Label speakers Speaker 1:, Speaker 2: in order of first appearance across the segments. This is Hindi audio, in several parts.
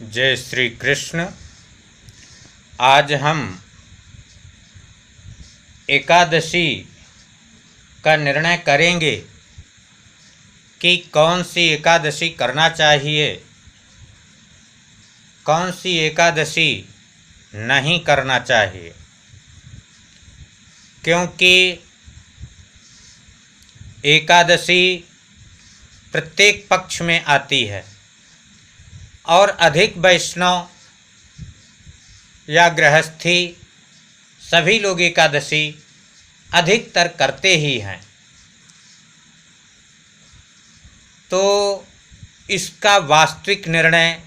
Speaker 1: जय श्री कृष्ण। आज हम एकादशी का निर्णय करेंगे कि कौन सी एकादशी करना चाहिए, कौन सी एकादशी नहीं करना चाहिए। क्योंकि एकादशी प्रत्येक पक्ष में आती है और अधिक वैष्णव या गृहस्थी सभी लोग एकादशी अधिकतर करते ही हैं। तो इसका वास्तविक निर्णय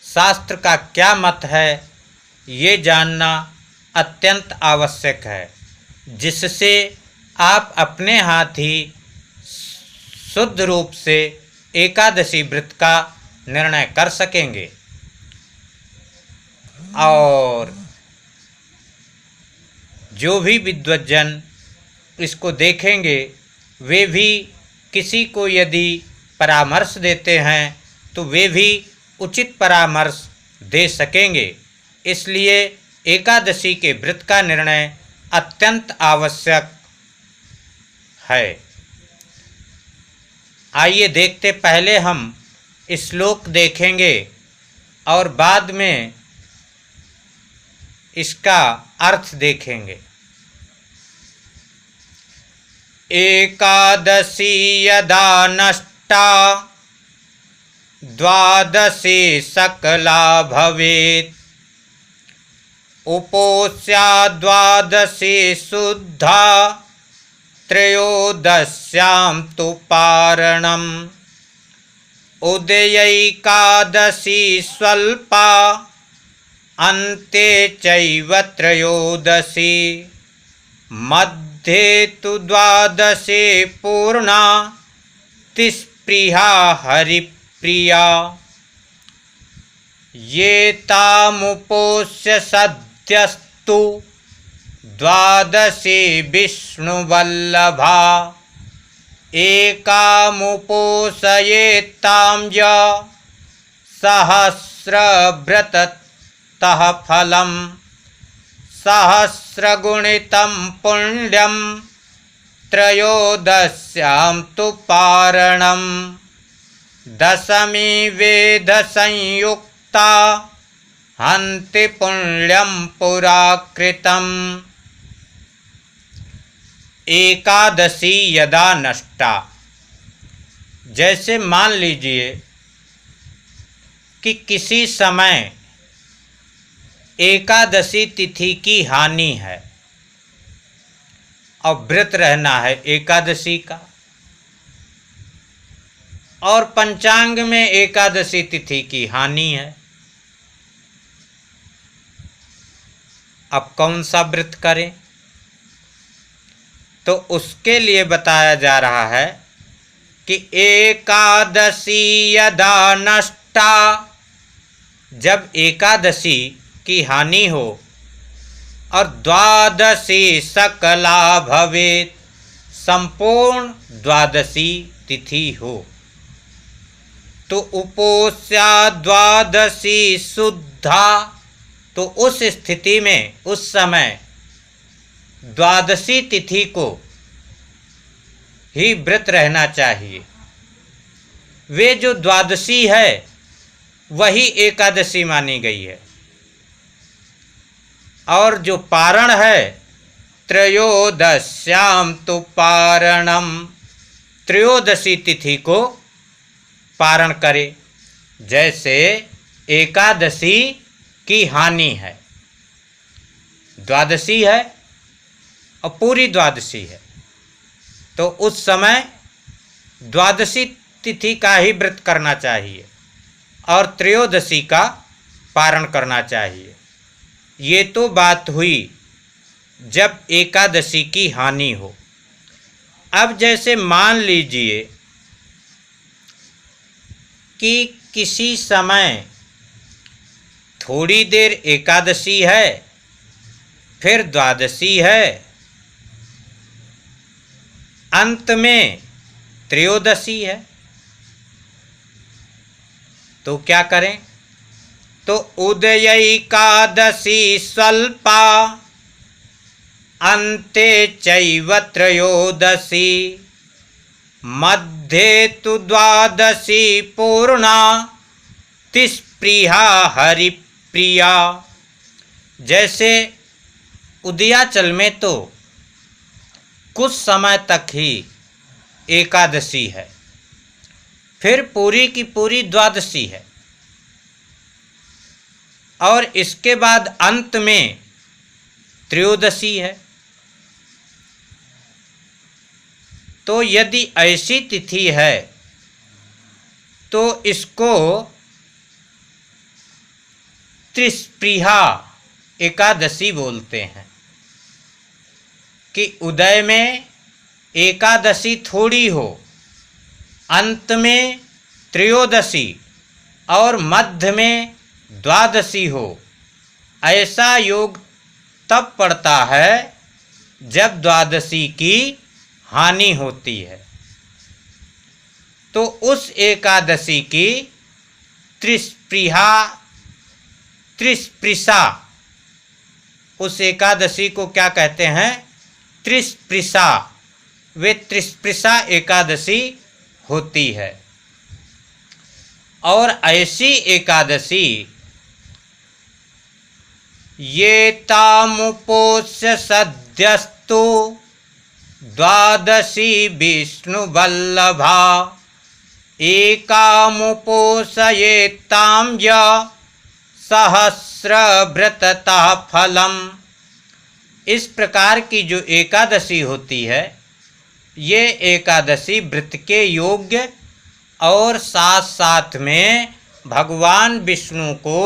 Speaker 1: शास्त्र का क्या मत है, ये जानना अत्यंत आवश्यक है, जिससे आप अपने हाथ ही शुद्ध रूप से एकादशी व्रत का निर्णय कर सकेंगे। और जो भी विद्वज्जन इसको देखेंगे वे भी किसी को यदि परामर्श देते हैं तो वे भी उचित परामर्श दे सकेंगे। इसलिए एकादशी के व्रत का निर्णय अत्यंत आवश्यक है। आइए देखते, पहले हम श्लोक देखेंगे और बाद में इसका अर्थ देखेंगे। एकादशी यदा नष्टा द्वादशी सकला भवेत्, उपोष्या द्वादशी शुद्धा त्रयोदश्यां तु पारणम्, उदयैकादशी स्वल्पा अन्ते चैव त्रयोदशी, मध्ये तु द्वादशी पूर्णा तिस्पृहा हरिप्रिया, ये तामुपोष्य सद्यस्तु द्वादशी विष्णुवल्लभा, एकामुपोषयेत्तां य सहस्रव्रततः फलं, सहस्रगुणितं पुण्यं त्रयोदश्यां तु पारणम्, दशमी वेदसंयुक्ता हन्ति पुण्यं पुराकृतम्। एकादशी यदा नष्टा, जैसे मान लीजिए कि किसी समय एकादशी तिथि की हानि है और व्रत रहना है एकादशी का, और पंचांग में एकादशी तिथि की हानि है। अब कौन सा व्रत करें? तो उसके लिए बताया जा रहा है कि एकादशी यदा नष्टा, जब एकादशी की हानि हो और द्वादशी सकला भवेत्, संपूर्ण द्वादशी तिथि हो, तो उपोष्या द्वादशी शुद्धा, तो उस स्थिति में उस समय द्वादशी तिथि को ही व्रत रहना चाहिए। वे जो द्वादशी है वही एकादशी मानी गई है, और जो पारण है त्रयोदश्याम तु पारणम, त्रयोदशी तिथि को पारण करे। जैसे एकादशी की हानि है, द्वादशी है और पूरी द्वादशी है, तो उस समय द्वादशी तिथि का ही व्रत करना चाहिए और त्रयोदशी का पारण करना चाहिए। ये तो बात हुई जब एकादशी की हानि हो। अब जैसे मान लीजिए कि किसी समय थोड़ी देर एकादशी है, फिर द्वादशी है, अंत में त्रयोदशी है, तो क्या करें? तो उदयैकादशी स्वल्पा अन्ते चैव त्रयोदशी मध्ये तु द्वादशी पूर्णा तिस्प्रिया हरिप्रिया। जैसे उदयाचल में तो कुछ समय तक ही एकादशी है, फिर पूरी की पूरी द्वादशी है, और इसके बाद अंत में त्रयोदशी है। तो यदि ऐसी तिथि है तो इसको त्रिस्प्रिया एकादशी बोलते हैं कि उदय में एकादशी थोड़ी हो, अंत में त्रयोदशी और मध्य में द्वादशी हो। ऐसा योग तब पड़ता है जब द्वादशी की हानि होती है। तो उस एकादशी की त्रिस्प्रिसा, उस एकादशी को क्या कहते हैं? त्रिस्प्रिसा। वे त्रिस्प्रिसा एकादशी होती है। और ऐसी एकादशी ये तामुपोष्य सद्यस्तु द्वादशी विष्णुवल्लभा एकामुपोषयेत्तां य सहस्रव्रतता फलम। इस प्रकार की जो एकादशी होती है, ये एकादशी व्रत के योग्य और साथ साथ में भगवान विष्णु को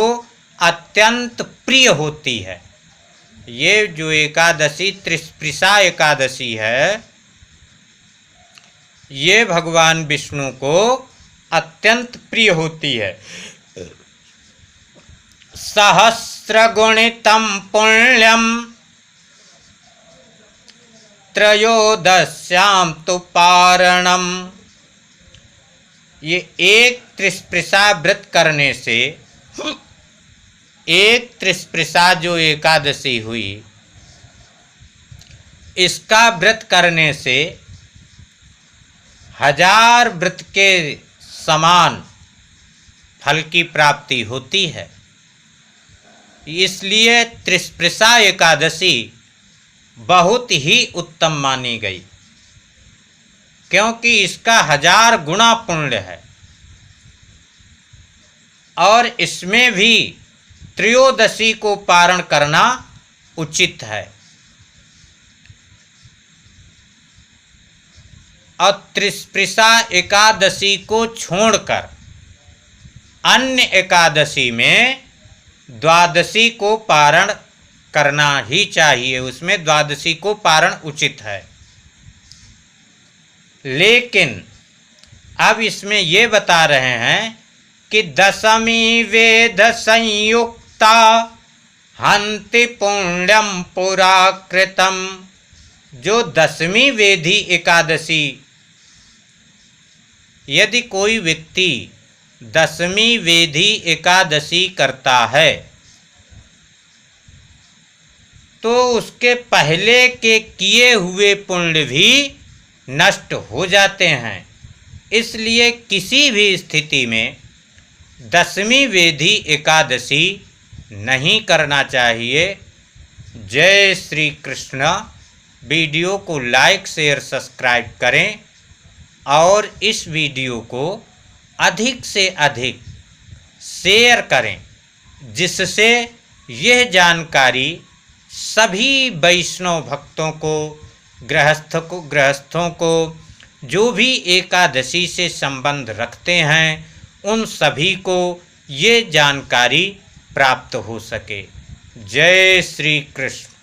Speaker 1: अत्यंत प्रिय होती है। ये जो एकादशी त्रिस्प्रिसा एकादशी है, ये भगवान विष्णु को अत्यंत प्रिय होती है। सहस्रगुणितं पुण्यम त्रयोदश्यां तु पारणम। ये एक त्रिस्प्रिसा व्रत करने से, एक त्रिस्प्रिसा जो एकादशी हुई, इसका व्रत करने से 1000 व्रत के समान फल की प्राप्ति होती है। इसलिए त्रिस्प्रिसा एकादशी बहुत ही उत्तम मानी गई, क्योंकि इसका 1000 गुना पुण्य है। और इसमें भी त्रयोदशी को पारण करना उचित है। और त्रिस्प्रिसा एकादशी को छोड़कर अन्य एकादशी में द्वादशी को पारण करना ही चाहिए, उसमें द्वादशी को पारण उचित है। लेकिन अब इसमें ये बता रहे हैं कि दशमी वेद संयुक्ता हन्ति पुण्यम पुराकृतम। जो दशमी वेदी एकादशी, यदि कोई व्यक्ति दशमी वेदी एकादशी करता है तो उसके पहले के किए हुए पुण्य भी नष्ट हो जाते हैं। इसलिए किसी भी स्थिति में दशमी वेदी एकादशी नहीं करना चाहिए। जय श्री कृष्ण। वीडियो को लाइक शेयर सब्सक्राइब करें और इस वीडियो को अधिक से अधिक शेयर करें, जिससे यह जानकारी सभी वैष्णव भक्तों को, गृहस्थों को जो भी एकादशी से संबंध रखते हैं, उन सभी को ये जानकारी प्राप्त हो सके। जय श्री कृष्ण।